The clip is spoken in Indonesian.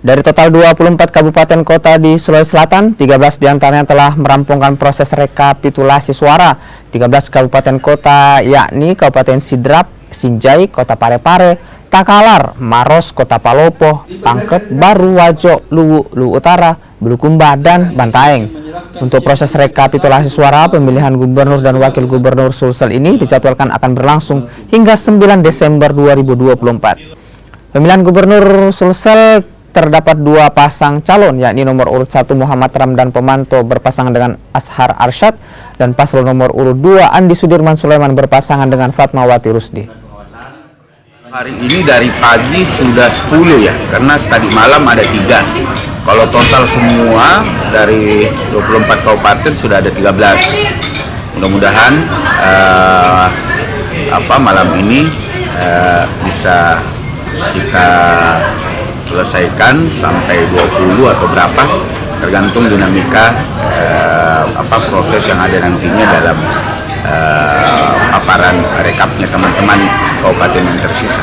Dari total 24 kabupaten kota di Sulawesi Selatan, 13 diantaranya telah merampungkan proses rekapitulasi suara. 13 kabupaten kota yakni Kabupaten Sidrap, Sinjai, Kota Parepare, Takalar, Maros, Kota Palopo, Pangkep, Baru, Wajo, Luwu, Luwu Utara, Bulukumba, dan Bantaeng. Untuk proses rekapitulasi suara, pemilihan gubernur dan wakil gubernur Sulsel ini dijadwalkan akan berlangsung hingga 9 Desember 2024. Pemilihan gubernur Sulsel terdapat 2 pasang calon, yakni nomor urut 1 Muhammad Ramdan Pemanto berpasangan dengan Ashar Arsyad dan paslon nomor urut 2 Andi Sudirman Sulaiman berpasangan dengan Fatmawati Rusdi. Hari ini dari pagi sudah 10 ya, karena tadi malam ada 3. Kalau total semua dari 24 kabupaten sudah ada 13. Mudah-mudahan malam ini bisa kita selesaikan sampai 20 atau berapa, tergantung dinamika proses yang ada nantinya dalam paparan rekapnya teman-teman kabupaten yang tersisa.